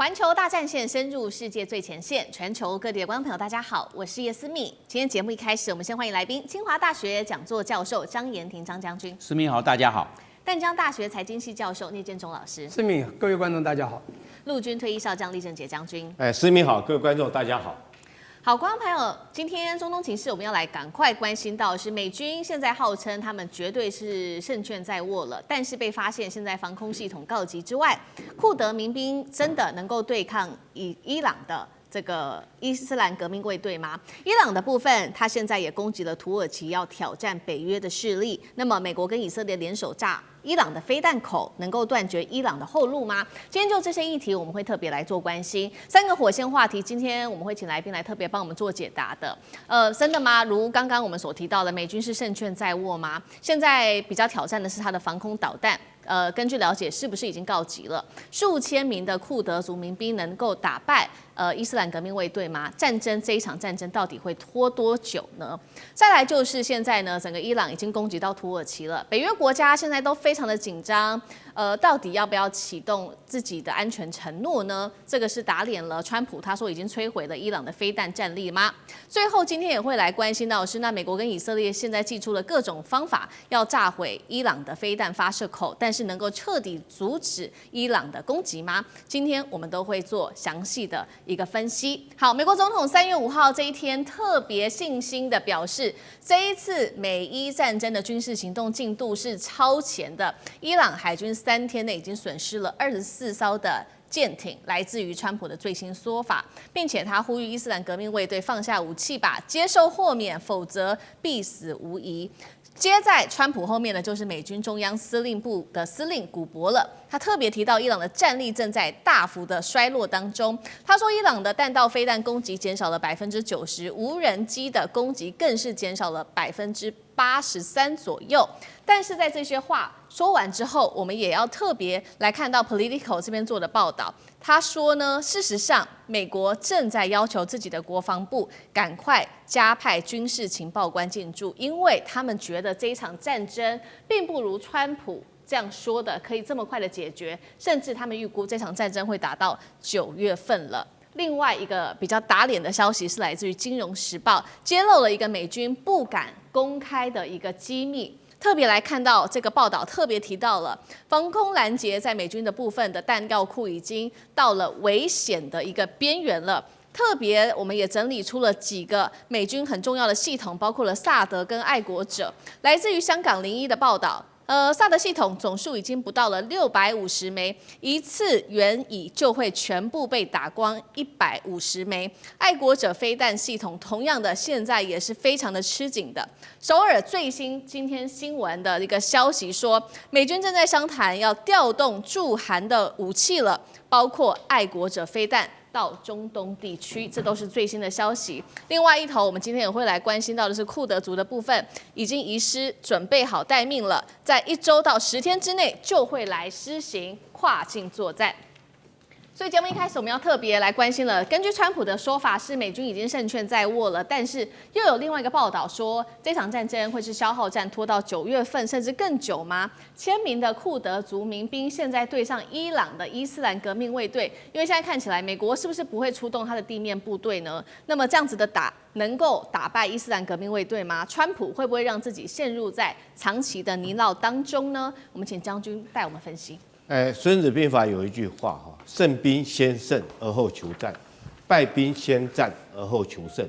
环球大战线深入世界最前线，全球各地的观众朋友，大家好，我是叶思密。今天节目一开始，我们先欢迎来宾，清华大学讲座教授张延廷张将军。思密好，大家好。淡江大学财经系教授聂建中老师。思密，各位观众大家好。陆军退役少将厉正杰将军。思密好，各位观众大家好。好，观众朋友，今天中东情势我们要来赶快关心到的是，美军现在号称他们绝对是胜券在握了，但是被发现现在防空系统告急之外，库德民兵真的能够对抗伊朗的这个伊斯兰革命卫队吗？伊朗的部分，他现在也攻击了土耳其，要挑战北约的势力。那么，美国跟以色列联手炸伊朗的飞弹口，能够断绝伊朗的后路吗？今天就这些议题，我们会特别来做关心。3个火线话题，今天我们会请来宾来特别帮我们做解答的。真的吗？如刚刚我们所提到的，美军是胜券在握吗？现在比较挑战的是它的防空导弹。根据了解，是不是已经告急了？数千名的库德族民兵能够打败伊斯兰革命卫队吗？这一场战争到底会拖多久呢？再来就是现在呢，整个伊朗已经攻击到土耳其了，北约国家现在都非常的紧张，到底要不要启动自己的安全承诺呢？这个是打脸了川普，他说已经摧毁了伊朗的飞弹战力吗？最后今天也会来关心到的是，那美国跟以色列现在祭出了各种方法，要炸毁伊朗的飞弹发射口，但是能够彻底阻止伊朗的攻击吗？今天我们都会做详细的一个分析。好，美国总统3月5号这一天特别信心的表示，这一次美伊战争的军事行动进度是超前的，伊朗海军3天内已经损失了24艘的舰艇，来自于川普的最新说法，并且他呼吁伊斯兰革命卫队放下武器吧，接受豁免，否则必死无疑。接在川普后面的就是美军中央司令部的司令古伯了，他特别提到伊朗的战力正在大幅的衰落当中。他说，伊朗的弹道飞弹攻击减少了90%，无人机的攻击更是减少了83%左右。但是在这些话说完之后，我们也要特别来看到 Politico 这边做的报道。他说呢，事实上，美国正在要求自己的国防部赶快加派军事情报官进驻，因为他们觉得这一场战争并不如川普这样说的可以这么快的解决，甚至他们预估这场战争会打到9月份了。另外一个比较打脸的消息是来自于《金融时报》，揭露了一个美军不敢公开的一个机密。特别来看到这个报道，特别提到了防空拦截在美军的部分的弹药库已经到了危险的一个边缘了。特别我们也整理出了几个美军很重要的系统，包括了萨德跟爱国者。来自于香港01的报道。萨德系统总数已经不到了650枚，一次援引就会全部被打光150枚。爱国者飞弹系统同样的，现在也是非常的吃紧的。首尔最新今天新闻的一个消息说，美军正在商谈要调动驻韩的武器了，包括爱国者飞弹到中东地区，这都是最新的消息。另外一头，我们今天也会来关心到的是库德族的部分，已经移师准备好待命了，在1周到10天之内就会来施行跨境作战。所以节目一开始我们要特别来关心了。根据川普的说法是美军已经胜券在握了，但是又有另外一个报道说这场战争会是消耗战，拖到9月份甚至更久吗？1000名的库德族民兵现在对上伊朗的伊斯兰革命卫队，因为现在看起来美国是不是不会出动他的地面部队呢？那么这样子的能够打败伊斯兰革命卫队吗？川普会不会让自己陷入在长期的泥淖当中呢？我们请将军带我们分析。孙子兵法有一句话哈，胜兵先胜而后求战，败兵先战而后求胜。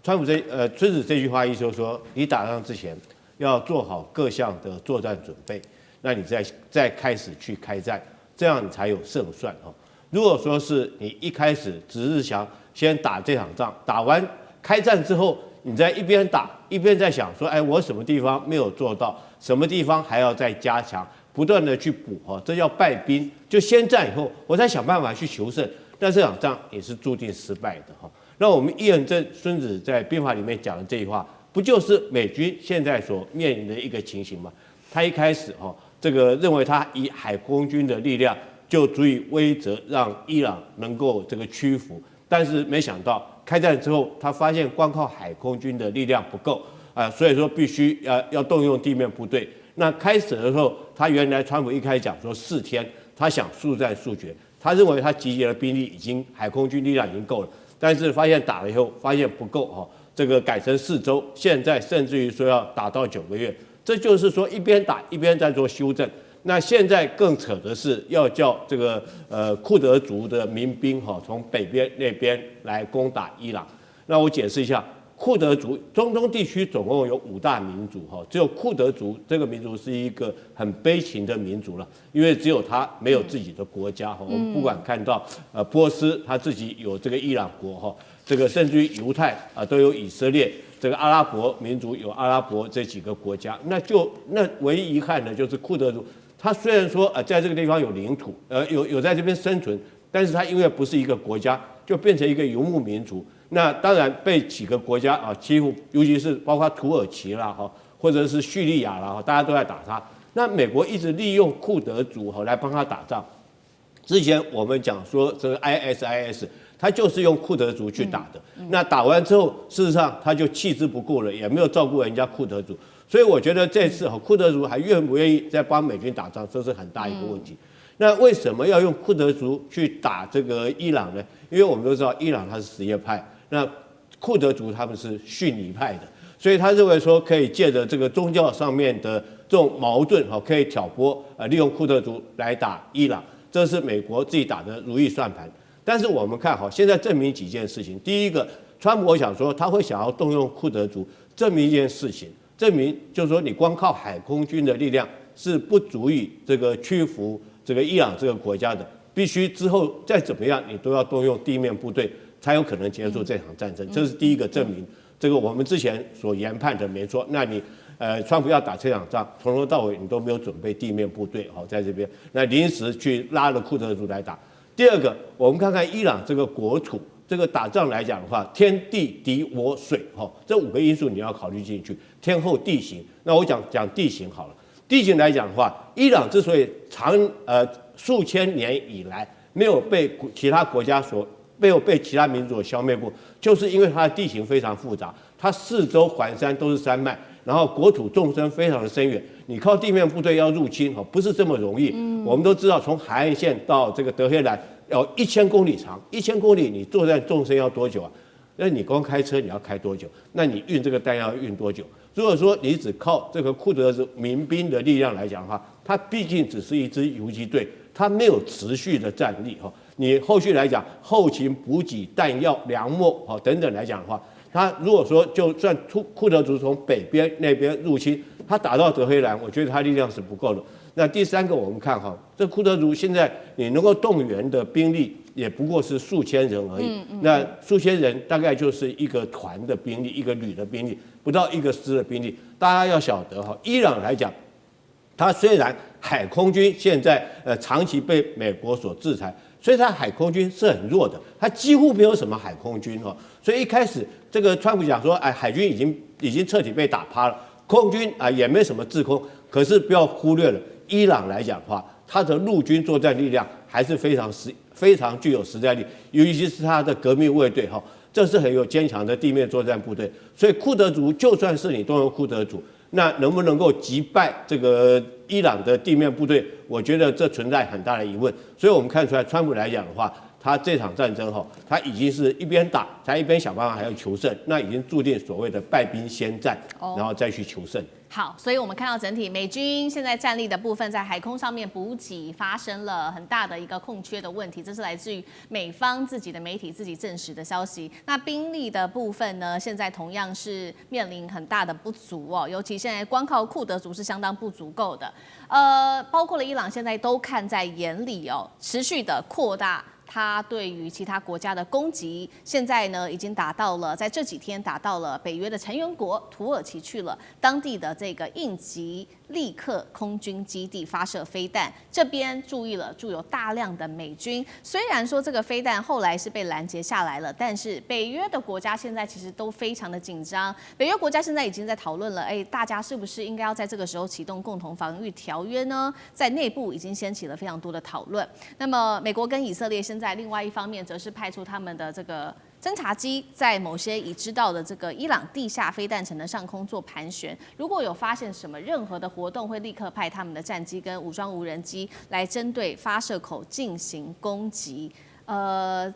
孙子这句话意思就是说，你打仗之前要做好各项的作战准备，那你再开始去开战，这样你才有胜算哈。如果说是你一开始只是想先打这场仗，打完开战之后，你在一边打一边在想说，我什么地方没有做到，什么地方还要再加强。不断的去补哈，这叫败兵。就先战以后，我再想办法去求胜，但这场仗也是注定失败的哈。那我们验证孙子在兵法里面讲的这句话，不就是美军现在所面临的一个情形吗？他一开始这个认为他以海空军的力量就足以威慑让伊朗能够这个屈服，但是没想到开战之后，他发现光靠海空军的力量不够所以说必须要动用地面部队。那开始的时候，他原来川普一开始讲说4天，他想速战速决，他认为他集结的兵力海空军力量已经够了，但是发现打了以后发现不够哈，这个改成4周，现在甚至于说要打到9个月，这就是说一边打一边在做修正。那现在更扯的是要叫这个库德族的民兵哈从北边那边来攻打伊朗。那我解释一下，库德族中东地区总共有5大民族哈，只有库德族这个民族是一个很悲情的民族了，因为只有他没有自己的国家哈。我们不管看到波斯他自己有这个伊朗国哈，这个甚至于犹太都有以色列。这个阿拉伯民族有阿拉伯这几个国家，那唯一遗憾的就是库德族，他虽然说在这个地方有领土，有在这边生存，但是他因为不是一个国家，就变成一个游牧民族。那当然被几个国家欺负，尤其是包括土耳其啦或者是叙利亚啦，大家都在打他。那美国一直利用库德族来帮他打仗。之前我们讲说这个 ISIS。他就是用库德族去打的，那打完之后，事实上他就弃之不顾了，也没有照顾人家库德族，所以我觉得这次库德族还愿不愿意再帮美军打仗，这是很大一个问题。那为什么要用库德族去打这个伊朗呢？因为我们都知道伊朗它是什叶派，那库德族他们是逊尼派的，所以他认为说可以借着这个宗教上面的这种矛盾可以挑拨利用库德族来打伊朗，这是美国自己打的如意算盘。但是我们看现在证明几件事情。第一个，川普我想说他会想要动用库德族，证明一件事情，证明就是说你光靠海空军的力量是不足以这个屈服这个伊朗这个国家的，必须之后再怎么样你都要动用地面部队才有可能结束这场战争。这是第一个证明，这个我们之前所研判的没错。那你川普要打这场仗，从头到尾你都没有准备地面部队在这边，那临时去拉了库德族来打。第二个，我们看看伊朗这个国土，这个打仗来讲的话，天地敌我水这5个因素你要考虑进去。天候地形，那我讲地形好了。地形来讲的话，伊朗之所以数千年以来没有被其他国家没有被其他民族所消灭过，就是因为它的地形非常复杂，它4周环山都是山脉，然后国土纵深非常的深远，你靠地面部队要入侵不是这么容易。我们都知道，从海岸线到这个德黑兰要1000公里长，1000公里你作战纵深要多久啊？那你光开车你要开多久？那你运这个弹药要运多久？如果说你只靠这个库德族民兵的力量来讲的话，它毕竟只是一支游击队，它没有持续的战力你后续来讲，后勤补给、弹药、粮秣等等来讲的话，他如果说就算库德族从北边那边入侵，他打到德黑兰，我觉得他力量是不够的。那第三个，我们看这库德族现在你能够动员的兵力也不过是数千人而已。那数千人大概就是一个团的兵力，一个旅的兵力，不到一个师的兵力。大家要晓得伊朗来讲，它虽然海空军现在长期被美国所制裁。所以它海空军是很弱的，它几乎没有什么海空军所以一开始这个川普讲说，海军已经彻底被打趴了，空军也没什么制空。可是不要忽略了，伊朗来讲的话，它的陆军作战力量还是非常具有实战力，尤其是它的革命卫队这是很有坚强的地面作战部队。所以库德族就算是你动用库德族，那能不能够击败这个伊朗的地面部队？我觉得这存在很大的疑问。所以我们看出来，川普来讲的话，他这场战争他已经是一边打，他一边想办法还要求胜，那已经注定所谓的败兵先战，然后再去求胜。好，所以我们看到整体美军现在战力的部分，在海空上面补给发生了很大的一个空缺的问题，这是来自于美方自己的媒体自己证实的消息。那兵力的部分呢，现在同样是面临很大的不足尤其现在光靠库德族是相当不足够的。包括了伊朗现在都看在眼里持续的扩大。它对于其他国家的攻击，现在呢已经达到了，在这几天达到了北约的成员国土耳其去了，当地的这个应急立刻空军基地发射飞弹，这边注意了，驻有大量的美军。虽然说这个飞弹后来是被拦截下来了，但是北约的国家现在其实都非常的紧张。北约国家现在已经在讨论了，大家是不是应该要在这个时候启动共同防御条约呢？在内部已经掀起了非常多的讨论。那么美国跟以色列现在另外一方面则是派出他们的这个侦察机在某些已知道的这个伊朗地下飞弹城的上空做盘旋，如果有发现什么任何的活动，会立刻派他们的战机跟武装无人机来针对发射口进行攻击。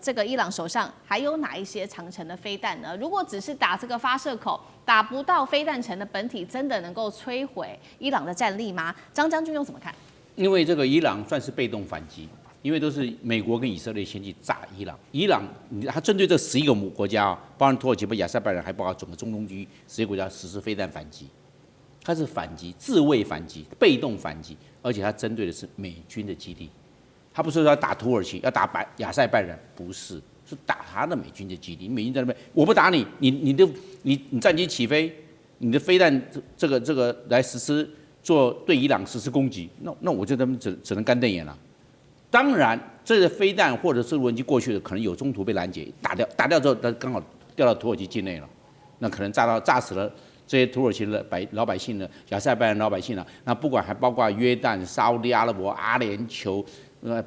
这个伊朗手上还有哪一些长程的飞弹呢？如果只是打这个发射口，打不到飞弹城的本体，真的能够摧毁伊朗的战力吗？张将军又怎么看？因为这个伊朗算是被动反击。因为都是美国跟以色列先去炸伊朗，伊朗他针对这11个国家啊，包含土耳其、亚塞拜然，还包括整个中东区11个国家实施飞弹反击，它是反击、自卫反击、被动反击，而且它针对的是美军的基地，他不是说要打土耳其、要打亚塞拜然，不是，是打他的美军的基地。美军在那边，我不打你，你战机起飞，你的飞弹这个来实施对伊朗实施攻击，那我就他们只能干瞪眼了。当然，这个飞弹或者是无人机过去的，可能有中途被拦截，打掉之后，它刚好掉到土耳其境内了，那可能炸死了这些土耳其的老百姓呢，亚塞拜然老百姓了。那不管还包括约旦、沙烏地阿拉伯、阿联酋、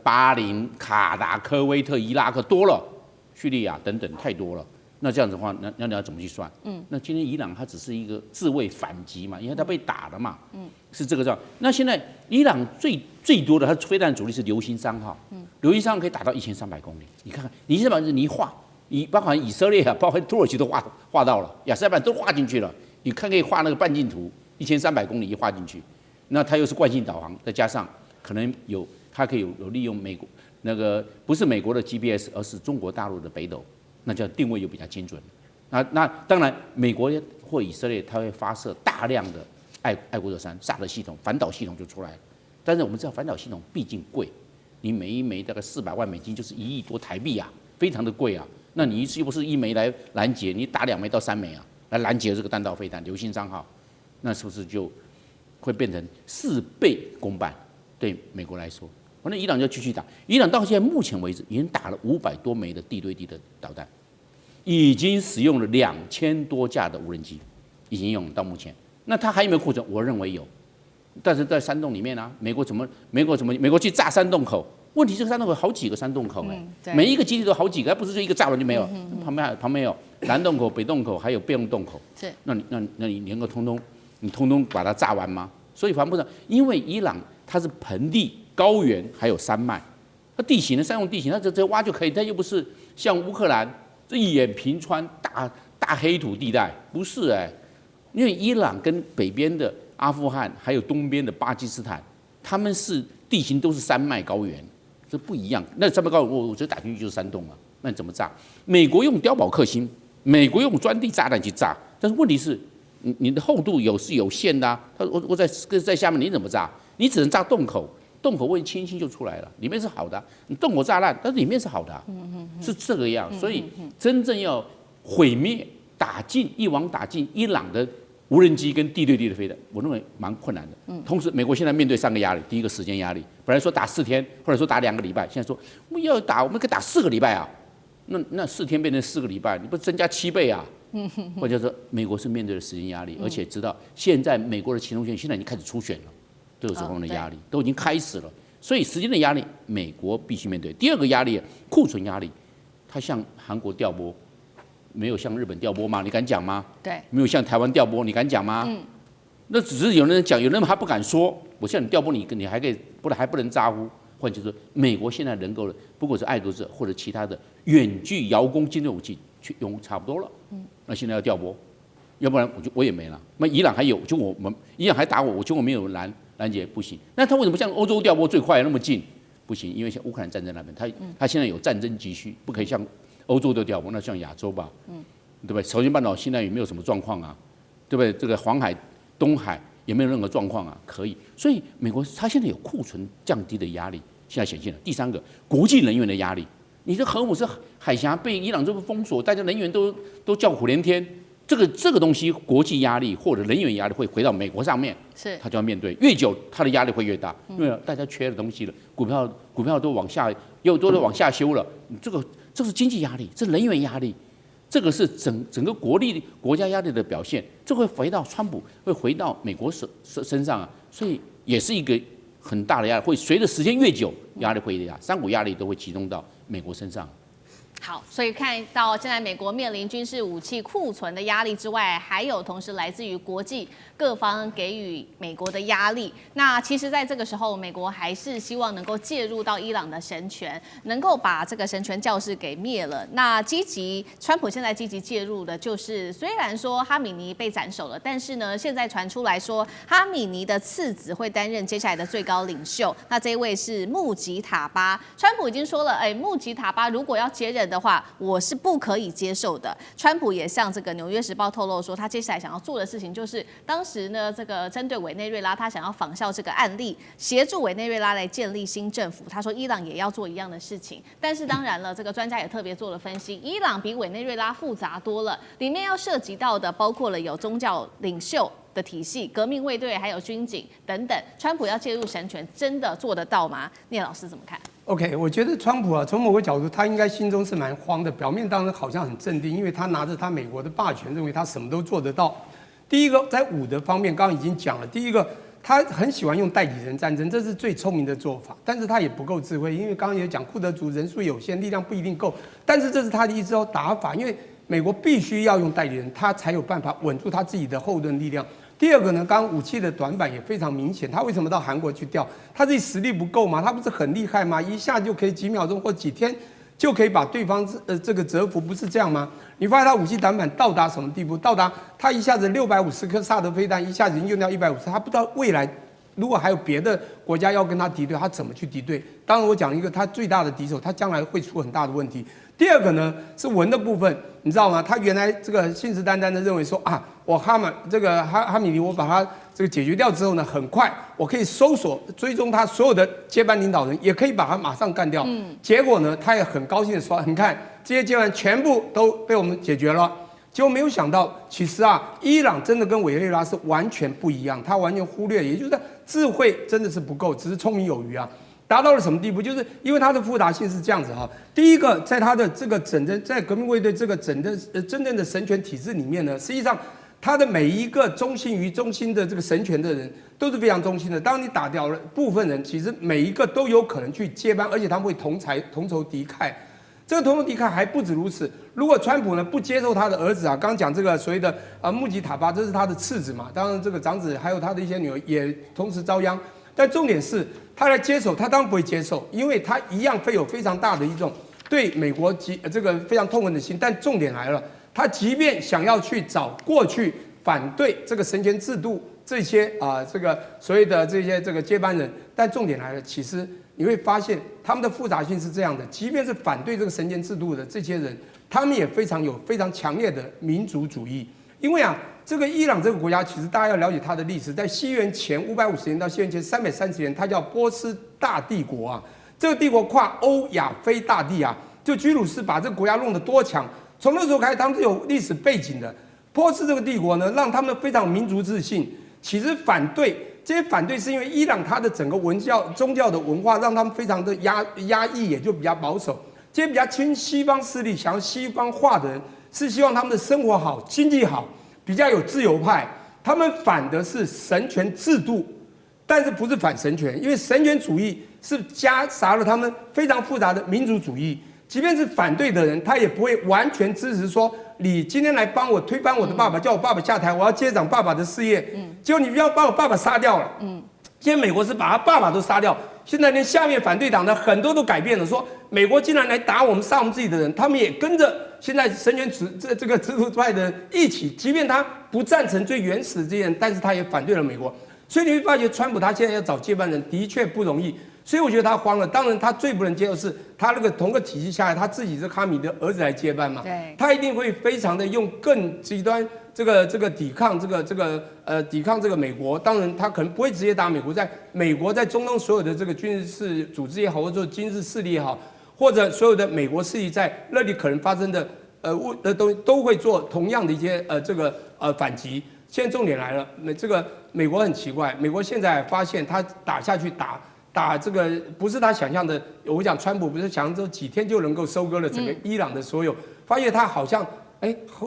巴林、卡达、科威特、伊拉克多了，叙利亚等等太多了。那这样子的话，那你要怎么去算？那今天伊朗它只是一个自卫反击嘛，因为它被打了嘛，是这个状。那现在伊朗最多的它飞弹主力是流星3号，流星3号可以打到1300公里。你看看，你一画，你包括以色列啊，包括土耳其都画到了，亚塞拜然都画进去了。你看可以画那个半径图，1300公里一画进去，那它又是惯性导航，再加上可能它可以有利用美国那个不是美国的 GPS， 而是中国大陆的北斗。那叫定位又比较精准。那当然，美国或以色列它会发射大量的爱国者3萨德系统、反导系统就出来了。但是我们知道反导系统毕竟贵，你每一枚大概400万美金，就是1亿多台币啊，非常的贵啊。那你又不是1枚来拦截，你打2枚到3枚啊，来拦截这个弹道飞弹流星3号，那是不是就会变成4倍公办？对美国来说。那伊朗就继续打，伊朗到现在目前为止已经打了500多枚的地对地的导弹，已经使用了2000多架的无人机，已经用到目前。那它还有没有库存？我认为有，但是在山洞里面啊，美国去炸山洞口？问题这个山洞口好几个山洞口每一个基地都好几个，不是说一个炸完就没有，旁边有南洞口、北洞口，还有备用洞口。是，那你能够通通把它炸完吗？所以防不上，因为伊朗它是盆地。高原还有山脉，它地形的山用地形，它直接挖就可以，它又不是像乌克兰这一眼平川大黑土地带，不是因为伊朗跟北边的阿富汗还有东边的巴基斯坦，他们是地形都是山脉高原，这不一样。那山脉高原我觉得打进去就是山洞嘛，那你怎么炸？美国用碉堡克星，美国用钻地炸弹去炸，但是问题是你的厚度是有限的啊，我在下面你怎么炸？你只能炸洞口。洞口问轻轻就出来了，里面是好的，你洞口炸烂，但是里面是好的，是这个样。所以真正要毁灭、一网打尽伊朗的无人机跟地对地的飞弹，我认为蛮困难的。同时，美国现在面对3个压力：第一个时间压力，本来说打4天，或者说打2个礼拜，现在说我们可以打4个礼拜啊。那4天变成4个礼拜，你不增加7倍啊？或者说，美国是面对的时间压力，而且知道现在美国的启动权现在已经开始初选了。都有这方面的压力，都已经开始了，所以时间的压力，美国必须面对。第二个压力，库存压力，它向韩国调拨，没有向日本调拨吗？你敢讲吗？对，没有向台湾调拨，你敢讲吗？那只是有人讲，有人还不敢说。我向你调拨，你还可以，还不能咋呼。换句话说，美国现在能够的，不管是爱国者或者其他的远距遥攻精准武器，去用差不多了。那现在要调拨，要不然我也没了。那伊朗还有，伊朗还打我，我没有拦截不行，那他为什么像欧洲调拨最快那么近？不行，因为像乌克兰战争那边，他现在有战争急需，不可以像欧洲的调拨，那像亚洲吧，对不对？朝鲜半岛现在有没有什么状况啊？对不对？这个黄海、东海有没有任何状况啊？可以，所以美国它现在有库存降低的压力，现在显现了。第3个，国际能源的压力，你的核武是海峡被伊朗这个封锁，大家能源都叫苦连天。这个东西，国际压力或者能源压力会回到美国上面，他就要面对，越久他的压力会越大，因为大家缺的东西了，股票都往下，都往下修了，这是经济压力，这是能源压力，这个是整个国家压力的表现，这会回到川普，会回到美国身上啊，所以也是一个很大的压力，会随着时间越久，压力会大，3股压力都会集中到美国身上。好，所以看到现在美国面临军事武器库存的压力之外，还有同时来自于国际各方给予美国的压力。那其实，在这个时候，美国还是希望能够介入到伊朗的神权，能够把这个神权教士给灭了。那川普现在积极介入的就是，虽然说哈米尼被斩首了，但是呢，现在传出来说哈米尼的次子会担任接下来的最高领袖。那这一位是穆吉塔巴，川普已经说了，穆吉塔巴如果要接任的话，我是不可以接受的。川普也向这个《纽约时报》透露说，他接下来想要做的事情就是，当时呢，这个针对委内瑞拉，他想要仿效这个案例，协助委内瑞拉来建立新政府。他说，伊朗也要做一样的事情。但是当然了，这个专家也特别做了分析，伊朗比委内瑞拉复杂多了，里面要涉及到的包括了有宗教领袖的体系、革命卫队，还有军警等等。川普要介入神权，真的做得到吗？聂老师怎么看？OK， 我觉得川普啊，从某个角度，他应该心中是蛮慌的。表面当然好像很镇定，因为他拿着他美国的霸权，认为他什么都做得到。第一个，在武的方面，刚刚已经讲了。第一个，他很喜欢用代理人战争，这是最聪明的做法。但是他也不够智慧，因为刚刚也讲，库德族人数有限，力量不一定够。但是这是他的一招打法，因为美国必须要用代理人，他才有办法稳住他自己的后盾力量。第二个呢，刚刚武器的短板也非常明显，他为什么到韩国去调？他自己实力不够吗？他不是很厉害吗？一下就可以几秒钟或几天就可以把对方这个折服，不是这样吗？你发现他武器短板到达什么地步？到达他一下子650颗萨德飞弹，一下子用掉150，他不知道未来如果还有别的国家要跟他敌对，他怎么去敌对？当然，我讲一个他最大的敌手，他将来会出很大的问题。第二个呢是文的部分，你知道吗？他原来这个信誓旦旦的认为说啊，我哈米尼，我把他这个解决掉之后呢，很快我可以搜索追踪他所有的接班领导人，也可以把他马上干掉。结果呢，他也很高兴的说，你看这些接班全部都被我们解决了。结果没有想到，其实啊，伊朗真的跟委内瑞拉是完全不一样，他完全忽略，也就是智慧真的是不够，只是聪明有余啊。达到了什么地步？就是因为它的复杂性是这样子哈。第一个，在它的这个在革命卫队这个真正的神权体制里面呢，实际上它的每一个忠心的这个神权的人都是非常忠心的。当你打掉了部分人，其实每一个都有可能去接班，而且他们会同仇敌忾。这个同仇敌忾还不止如此。如果川普呢不接受他的儿子啊，刚讲这个所谓的穆吉塔巴，这是他的次子嘛，当然这个长子还有他的一些女儿也同时遭殃。但重点是，他来接手，他当然不会接受，因为他一样会有非常大的一种对美国这个非常痛恨的心。但重点来了，他即便想要去找过去反对这个神权制度这些这个所谓的这些这个接班人，但重点来了，其实你会发现他们的复杂性是这样的，即便是反对这个神权制度的这些人，他们也非常强烈的民族主义，因为这个伊朗这个国家，其实大家要了解它的历史，在西元前550年到西元前330年，它叫波斯大帝国啊。这个帝国跨欧亚非大地啊，就居鲁士把这个国家弄得多强。从那时候开始，他们是有历史背景的。波斯这个帝国呢，让他们非常民族自信。其实这些反对是因为伊朗它的整个宗教的文化，让他们非常的压抑，也就比较保守。这些比较亲西方势力、想要西方化的人，是希望他们的生活好、经济好。比较有自由派，他们反的是神权制度，但是不是反神权，因为神权主义是夹杂了他们非常复杂的民族主义。即便是反对的人，他也不会完全支持说，你今天来帮我推翻我的爸爸，叫我爸爸下台，我要接掌爸爸的事业。结果你不要把我爸爸杀掉了。现在美国是把他爸爸都杀掉，现在连下面反对党的很多都改变了，说美国竟然来打我们、杀我们自己的人，他们也跟着现在神权这个制度派的人一起，即便他不赞成最原始的这些人，但是他也反对了美国。所以你会发觉，川普他现在要找接班人的确不容易。所以我觉得他慌了。当然，他最不能接受是他那个同个体系下来，他自己是哈米的儿子来接班嘛，对，他一定会非常的用更极端这个抵抗抵抗这个美国。当然，他可能不会直接打美国，在美国在中东所有的这个军事组织也好，或者说军事势力也好，或者所有的美国势力在那里可能发生的都会做同样的一些反击。现在重点来了，这个美国很奇怪，美国现在发现他打下去打这个不是他想象的。我讲川普不是想象中几天就能够收割了整个伊朗的所有，发现他好像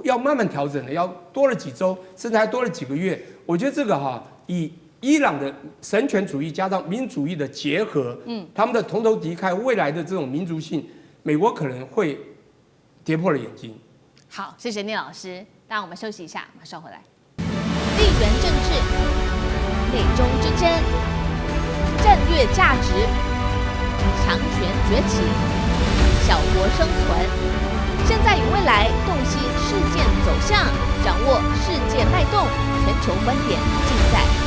要慢慢调整了，要多了几周，甚至还多了几个月。我觉得这个以伊朗的神权主义加上民主义的结合，他们的同仇敌忾，未来的这种民族性，美国可能会跌破了眼镜。好，谢谢聂老师。那我们休息一下，马上回来。地缘政治、内中之争、战略价值、强权崛起、小国生存，现在与未来洞悉事件走向，掌握世界脉动，全球观点尽在